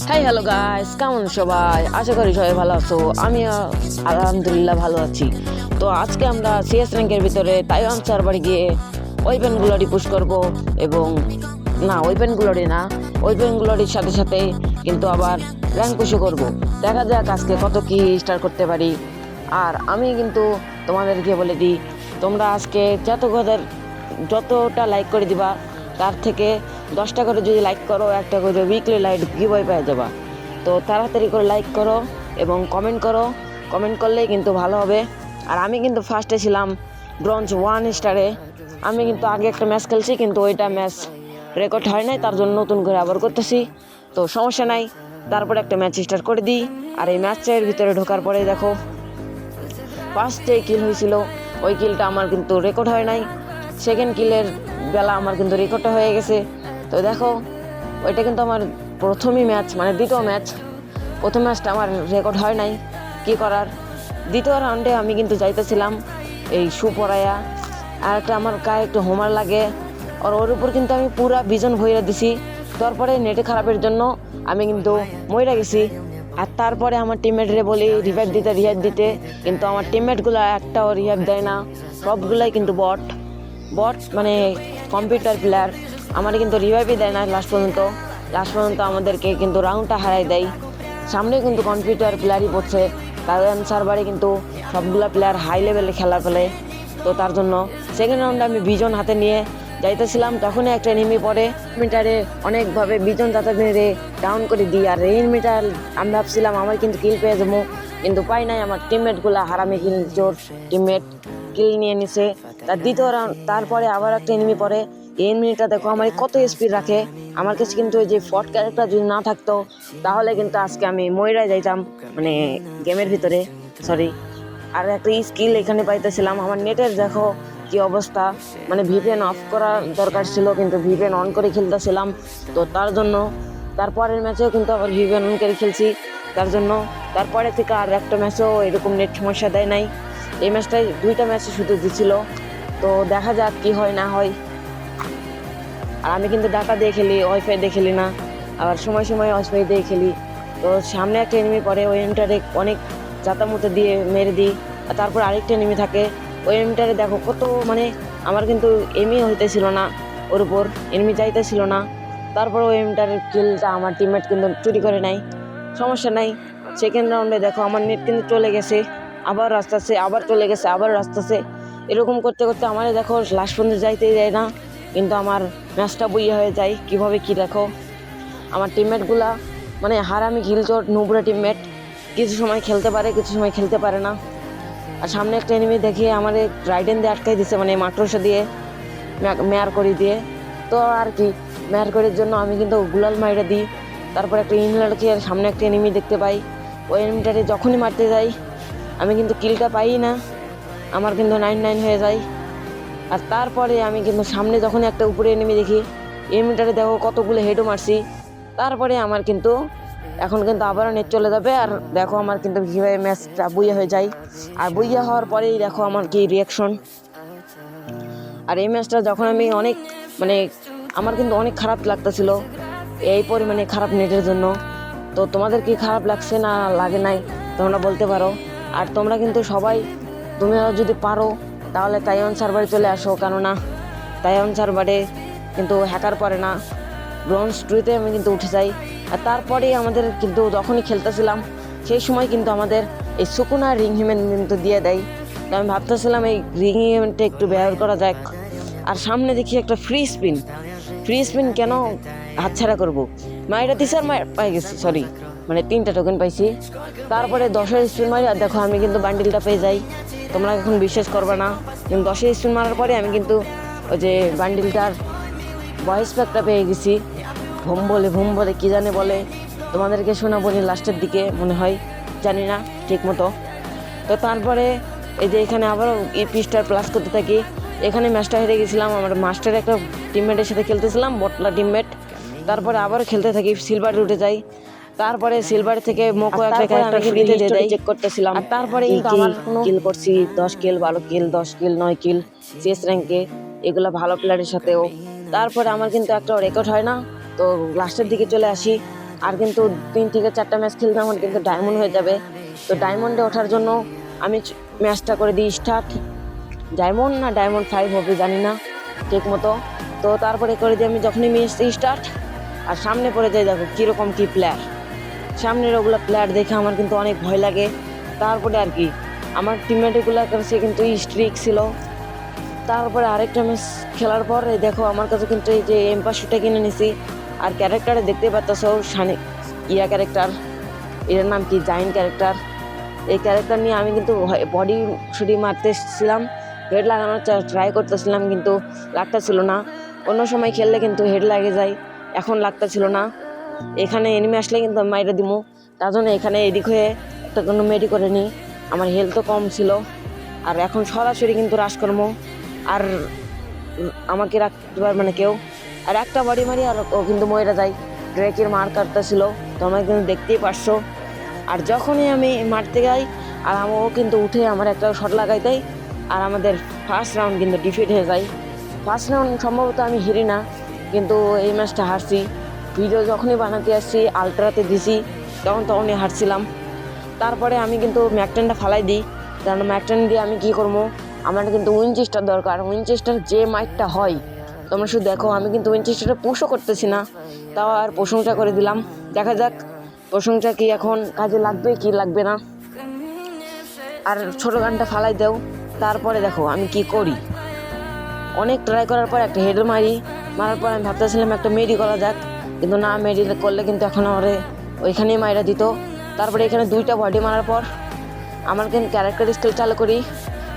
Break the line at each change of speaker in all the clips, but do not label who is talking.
Hi hello guys, কেমন সবাই? আশা করি সবাই ভালো আছো। আমি আলহামদুলিল্লাহ ভালো আছি। তো আজকে আমরা সিএস র্যাঙ্কের ভিতরে তাইওয়ান সার্ভারে গিয়ে ওয়েপেন গ্লোরি পুশ করব এবং ওয়েপেন গ্লোরি না, ওয়েপেন গ্লোরির সাথে সাথে কিন্তু আবার র্যাঙ্ক পুশও করব। দেখা যাক আজকে কত কি স্টার করতে পারি। আর আমি কিন্তু তোমাদেরকে বলে দিই, তোমরা আজকে যতটা লাইক করে দিবা, তার থেকে 10টা করে যদি লাইক করো, একটা করে উইকলি লাইট গিভওয়ে পেয়ে যাবা। তো তাড়াতাড়ি করে লাইক করো এবং কমেন্ট করো। কমেন্ট করলেই কিন্তু ভালো হবে। আর আমি কিন্তু ফার্স্টে ছিলাম ব্রঞ্জ 1 স্টারে। আমি কিন্তু আগে একটা ম্যাচ খেলছি, কিন্তু ওইটা ম্যাচ রেকর্ড হয় নাই, তার জন্য নতুন করে আবার করতেছি। তো সমস্যা নাই, তারপরে একটা ম্যাচ স্টার্ট করে দিই। আর এই ম্যাচের ভিতরে ঢোকার পরে দেখো ফার্স্ট যে কিল হয়েছিল, ওই কিলটা আমার কিন্তু রেকর্ড হয় নাই। সেকেন্ড কিলের বেলা আমার কিন্তু রেকর্ডটা হয়ে গেছে। তো দেখো, ওইটা কিন্তু আমার প্রথমই ম্যাচ, মানে দ্বিতীয় ম্যাচ। প্রথম ম্যাচটা আমার রেকর্ড হয় নাই, কি করার। দ্বিতীয় রাউন্ডে আমি কিন্তু যাইতেছিলাম এই শু পরাইয়া, আর একটা আমার গায়ে একটু হোমার লাগে, আর ওর উপর কিন্তু আমি পুরা ভিজন ভইরা দিছি। তারপরে নেটে খারাপের জন্য আমি কিন্তু মইরা গেছি। আর তারপরে আমার টিমমেটরে বলি রিভাইভ দিতে, কিন্তু আমার টিমমেটগুলো একটাও রিভাইভ দেয় না। সবগুলাই কিন্তু বট মানে কম্পিউটার প্লেয়ার। আমার কিন্তু রিভাইভই দেয় না লাস্ট পর্যন্ত আমাদেরকে কিন্তু রাউন্ডটা হারাই দেয়। সামনে কিন্তু কম্পিউটার প্লেয়ারই পড়ছে, তাদের সার্ভারে কিন্তু সবগুলো প্লেয়ার হাই লেভেলে খেলা ফেলে। তো তার জন্য সেকেন্ড রাউন্ডে আমি বিজন হাতে নিয়ে যাইতেছিলাম, তখনই একটা এনিমি পড়ে। মিটারে অনেকভাবে বিজন যাতে মেরে ডাউন করে দিই। আর রেইন মিটার আমি ভাবছিলাম আমার কিন্তু কিল পেয়ে যাবো, কিন্তু পাই নাই। আমার টিমমেটগুলো হারামি টিমমেট কিল নিয়ে নিছে। তার দ্বিতীয় রাউন্ড, তারপরে আবার একটা এনিমি পড়ে। এই এনিমিটা দেখো আমার কত স্পিড রাখে। আমার কাছে কিন্তু ওই যে ফট ক্যারেক্টার যদি না থাকতো, তাহলে কিন্তু আজকে আমি ময়রা যাইতাম, মানে গেমের ভিতরে, সরি। আর একটা স্কিল এখানে পাইতেছিলাম। আমার নেটের দেখো কি অবস্থা, মানে ভিপিএন অফ করা দরকার ছিল, কিন্তু ভিপিএন অন করে খেলতেছিলাম। তো তার জন্য তারপরের ম্যাচেও কিন্তু আবার ভিপিএন অন করে খেলছি। তার জন্য তারপরে থেকে আর একটা ম্যাচেও এরকম নেট সমস্যা দেয় নাই। এই ম্যাচটাই 2টা ম্যাচে শুধু দিছিল। তো দেখা যাক কি হয় না হয়। আর আমি কিন্তু ডাটা দিয়ে খেলি, ওয়াইফাই দিয়ে খেলি না। আবার সময় ওয়াইফাই দিয়ে খেলি। তো সামনে একটা এনিমি পড়ে, ওই এনিমিটারে অনেক জাতামতো দিয়ে মেরে দিই। আর তারপর আরেকটা এনিমি থাকে, ওই এনিমিটারে দেখো কত, মানে আমার কিন্তু এমই হইতেছিল না, ওর উপর এনিমি যাইতেছিল না। তারপর ওই এনিমিটারের কিলটা আমার টিমমেট কিন্তু চুরি করে নাই। সমস্যা নাই। সেকেন্ড রাউন্ডে দেখো আমার নেট কিন্তু চলে গেছে, আবার আসতেছে, আবার চলে গেছে, আবার আসতেছে। এরকম করতে করতে আমার দেখো লাস্ট পর্যন্ত যাইতেই যায় না, কিন্তু আমার ম্যাচটা বইয়া হয়ে যায়। কিভাবে কি দেখো, আমার টিমমেটগুলা মানে হারামি খিলচোট নুবরা টিমমেট, কিছু সময় খেলতে পারে, কিছু সময় খেলতে পারে না। আর সামনে একটা এনিমি দেখে আমার রাইডেন দিয়ে আটকাই দিছে, মানে মাকড়সা দিয়ে মেয়ার করে দিয়ে। তো আর কি, মেয়ার করার জন্য আমি কিন্তু গুলাল মাইরা দিই। তারপর একটা ইনহেলার খেয়ে সামনে একটা এনিমি দেখতে পাই। ওই এনিমিটারে যখনই মারতে যাই আমি কিন্তু কিলটা পাই না, আমার কিন্তু 9-9 হয়ে যায়। আর তারপরে আমি কিন্তু সামনে যখন একটা উপরে এনিমি দেখি, এনিমিটারে দেখো কতগুলো হেডও মারছি। তারপরে আমার কিন্তু এখন কিন্তু আবারও নেট চলে যাবে। আর দেখো আমার কিন্তু কীভাবে ম্যাচটা বইয়া হয়ে যায়। আর বইয়া হওয়ার পরেই দেখো আমার কি রিয়াকশন। আর এই ম্যাচটা যখন আমি মানে আমার কিন্তু অনেক খারাপ লাগতেছিল, এই পরিমাণে খারাপ নেটের জন্য। তো তোমাদের কি খারাপ লাগছে না লাগে নাই, তোমরা বলতে পারো। আর তোমরা কিন্তু সবাই, তোমরা যদি পারো তাহলে তাইওয়ান সার্ভারে চলে আসো, কেননা তাইওয়ান সার্ভারে কিন্তু হ্যাকার পড়ে না। ব্রোঞ্জ 2-তে আমি কিন্তু উঠে যাই। আর তারপরেই আমাদের কিন্তু যখনই খেলতেছিলাম সেই সময় কিন্তু আমাদের এই সুকুনা রিং হিমেন্ট কিন্তু দিয়ে দেয়। তো আমি ভাবতেছিলাম এই রিং হিমেন্টটা একটু ব্যবহার করা যাক। আর সামনে দেখি একটা ফ্রি স্পিন কেন হাতছাড়া করবো, মাইরা দিছে আর পাই গেছি, সরি, মানে 3টা টোকেন পাইছি। তারপরে 10-এর স্পিন মারি, আর দেখো আমি কিন্তু বান্ডিলটা পেয়ে যাই। তোমরা এখন বিশ্বাস করবে না, কিন্তু 10-এর স্পিন মারার পরে আমি কিন্তু ওই যে বান্ডিলটার ভয়েস প্যাকটা পেয়ে গেছি। ভুম বলে কি জানে বলে, তোমাদেরকে শোনাবো নি লাস্টের দিকে মনে হয়, জানি না ঠিক মতো। তো তারপরে এই যে এখানে আবারও পিস্টার প্লাস করতে থাকি। এখানে ম্যাচটা হেরে গেছিলাম, আমার মাস্টার একটা টিমমেটের সাথে খেলতেছিলাম, বটলা টিমমেট। তারপরে আবার খেলতে থাকি, সিলভারে উঠে যাই। তারপরে সিলভার থেকে মোকো একটা ক্যারেক্টার ফ্রিতে দিয়ে দেয়, চেক করতেছিলাম। আর তারপরে কিন্তু আমার কোনো কিল করছি 10 কিল 12 কিল 10 কিল 9 কিল সিএস র্যাঙ্কে, এগুলো ভালো প্লেয়ারের সাথেও। তারপরে আমার কিন্তু একটা রেকর্ড হয় না। তো লাস্টের দিকে চলে আসি, আর কিন্তু 3 থেকে 4টা ম্যাচ খেলতে আমার কিন্তু ডায়মন্ড হয়ে যাবে। তো ডায়মন্ডে ওঠার জন্য আমি ম্যাচটা করে দিই স্টার্ট। ডায়মন্ড না ডায়মন্ড 5 হবে জানি না ঠিক মতো। তো তারপরে করে দিই আমি যখনই ম্যাচ স্টার্ট, আর সামনে পড়ে যাই দেখো কীরকম কী প্লেয়ার, সামনের ওগুলো প্লেয়ার দেখে আমার কিন্তু অনেক ভয় লাগে। তারপরে আর কি আমার টিমমেটগুলোর কাছে কিন্তু স্ট্রিক ছিল। তারপরে আরেকটা ম্যাচ খেলার পর এই দেখো আমার কাছে কিন্তু এই যে এম্পাসুটা কিনে নিছি। আর ক্যারেক্টারে দেখতে পাচ্ছ শানি ক্যারেক্টার, এর নাম কি জাইন্ট ক্যারেক্টার। এই ক্যারেক্টার নিয়ে আমি কিন্তু বডি শুডি মারতেছিলাম, হেড লাগানোর ট্রাই করতেছিলাম কিন্তু লাগতেছিল না। অন্য সময় খেললে কিন্তু হেড লাগে যায়, এখন লাগতেছিল না। এখানে এনিমি আসলে কিন্তু আমি মাইরে দিমু, তার জন্য এখানে এদিক হয়ে একটা কোনো মেডি করে নিই। আমার হেলথও কম ছিল, আর এখন সরাসরি কিন্তু রাশ করবো, আর আমাকে রাখতে পারবে না কেউ। আর একটা বডি মারি আর ও কিন্তু মরে যায়, ড্রেকের মার কাটতেছিল, তোমরা কিন্তু দেখতেই পারছো। আর যখনই আমি মারতে যাই আর ও কিন্তু উঠে আমার একটা শট লাগাই দেয়, আর আমাদের ফার্স্ট রাউন্ড কিন্তু ডিফিট হয়ে যায়। ফার্স্ট রাউন্ড সম্ভবত আমি হেরি না, কিন্তু এই ম্যাচটা হারছি। ভিডিও যখনই বানাতে আসছি আলট্রাতে দিছি তখনই হারছিলাম। তারপরে আমি কিন্তু ম্যাকটেনটা ফালাই দিই, কারণ ম্যাকটেন দিয়ে আমি কী করবো, আমার কিন্তু উইনচেস্টার দরকার। উইনচেস্টার যে মাইকটা হয় তোমরা শুধু দেখো, আমি কিন্তু উইনচেস্টারটা পুশও করতেছি না, তাও আর প্রশংসা করে দিলাম। দেখা যাক প্রশংসা কি এখন কাজে লাগবে কি লাগবে না। আর ছোটো গানটা ফালাই দেও। তারপরে দেখো আমি কি করি, অনেক ট্রাই করার পর একটা হেড মারার পর আমি ভাবতেছিলাম একটা মেডি করা যাক, কিন্তু না, মেডি করলে কিন্তু এখন আমার ওইখানেই মাইরা দিত। তারপরে এখানে 2টা বডি মারার পর আমার কিন্তু ক্যারেক্টার স্কিল চালু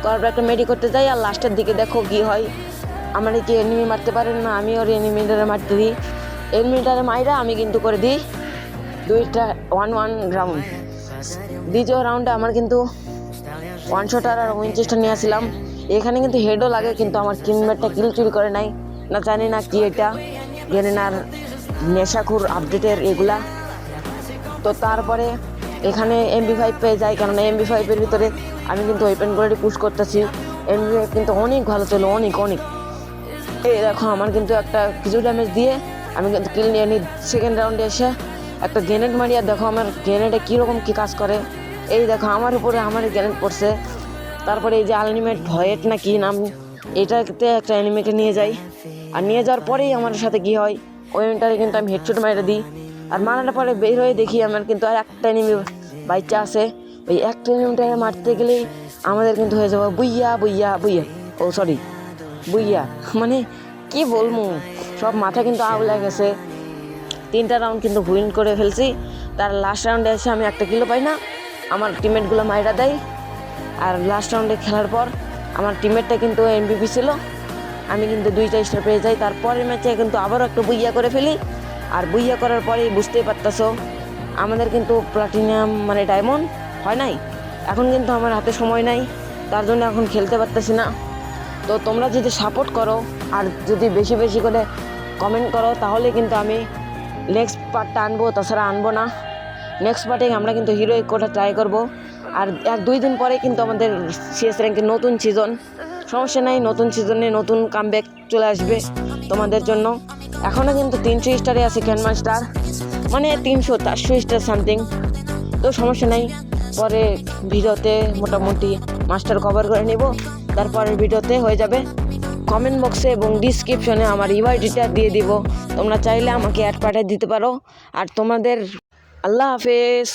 করার পর একটা মেডি করতে যাই, আর লাস্টের দিকে দেখো কি হয়, আমার কি এনিমি মারতে পারেন না, আমি ওর এনিমিটারে মারতে দিই। এনিমিটারে মাইরা আমি কিন্তু করে দিই 2টা 1-1 রাউন্ড। দ্বিতীয় রাউন্ডে আমার কিন্তু 1 শটার আর উইনচেস্টার নিয়ে আসছিলাম। এখানে কিন্তু হেডও লাগে, কিন্তু আমার টিমমেটটা কিল চুরি করে নাই, না জানি না কি এটা গেনেনার নেশাখুর আপডেটের এগুলা। তো তারপরে এখানে MP5 পেয়ে যাই, কেননা MP5-এর ভিতরে আমি কিন্তু ওয়েপেনগুলো পুশ করতেছি। MP5 কিন্তু অনেক ভালো চলো, অনেক এই দেখো আমার কিন্তু একটা কিছু ড্যামেজ দিয়ে আমি কিন্তু কিল নিয়ে নিই। সেকেন্ড রাউন্ডে এসে একটা গ্রেনেড মারি, আর দেখো আমার গ্রেনেডে কীরকম কী কাজ করে। এই দেখো আমার উপরে আমার গ্রেনেড পড়ছে। তারপরে এই যে আলটিমেট ভয়েট না কি নাম, এটাতে একটা এনিমিকে নিয়ে যাই, আর নিয়ে যাওয়ার পরেই আমার সাথে কী হয়, ওই এনিমিটারে কিন্তু আমি হেডশট মাইরে দিই। আর মারার পরে বের হয়ে দেখি আমার কিন্তু আর একটা এনিমি বাইচা আছে। ওই একটা এনিমিটারে মারতে গেলেই আমাদের কিন্তু হয়ে যাবো বুইয়া, বুইয়া মানে কি বলবো, সব মাথা কিন্তু আউলে গেছে। 3টা রাউন্ড কিন্তু উইন করে ফেলছি। তার লাস্ট রাউন্ডে এসে আমি একটা কিলো পাই না, আমার টিমমেটগুলো মাইরা দেয়। আর লাস্ট রাউন্ডে খেলার পর আমার টিমমেটটা কিন্তু MVP ছিল, আমি কিন্তু 2টা স্টার পেয়ে যাই। তারপরের ম্যাচে কিন্তু আবারও একটা বুইয়া করে ফেলি, আর বুইয়া করার পরেই বুঝতেই পারতেছো আমাদের কিন্তু প্লাটিনাম মানে ডায়মন্ড হয় নাই। এখন কিন্তু আমার হাতে সময় নাই, তার জন্য এখন খেলতে পারতেছি না। তো তোমরা যদি সাপোর্ট করো আর যদি বেশি বেশি করে কমেন্ট করো, তাহলে কিন্তু আমি নেক্সট পার্টটা আনবো, তাছাড়া আনবো না। নেক্সট পার্টে আমরা কিন্তু হিরোইক কোটা ট্রাই করব। আর 1-2 দিন পরে কিন্তু আমাদের CS র্যাঙ্কের নতুন সিজন, সমস্যা নাই, নতুন সিজনে নতুন কামব্যাক চলে আসবে তোমাদের জন্য। এখনও কিন্তু 300 স্টারে আছে ক্যানমান স্টার, মানে 300-400 স্টার সামথিং। তো সমস্যা নাই, পরে ভিডিওতে মোটামুটি মাস্টার কভার করে নিব, তারপরের ভিডিওতে হয়ে যাবে। কমেন্ট বক্সে এবং ডিসক্রিপশনে আমার ইউআইডিটা দিয়ে দিব, তোমরা চাইলে আমাকে অ্যাড পাঠিয়ে দিতে পারো। আর তোমাদের আল্লাহ হাফেজ।